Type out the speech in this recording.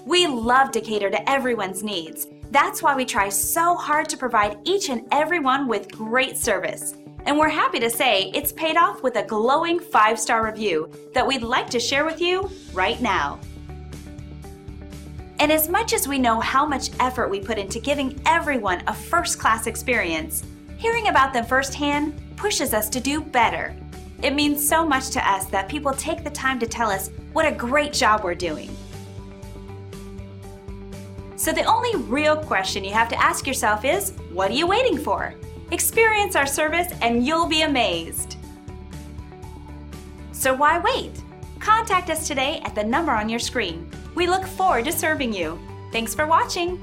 We love to cater to everyone's needs. That's why we try so hard to provide each and every one with great service. And we're happy to say it's paid off with a glowing 5-star review that we'd like to share with you right now. And as much as we know how much effort we put into giving everyone a first-class experience, hearing about them firsthand pushes us to do better. It means so much to us that people take the time to tell us what a great job we're doing. So the only real question you have to ask yourself is, what are you waiting for? Experience our service and you'll be amazed. So why wait? Contact us today at the number on your screen. We look forward to serving you. Thanks for watching.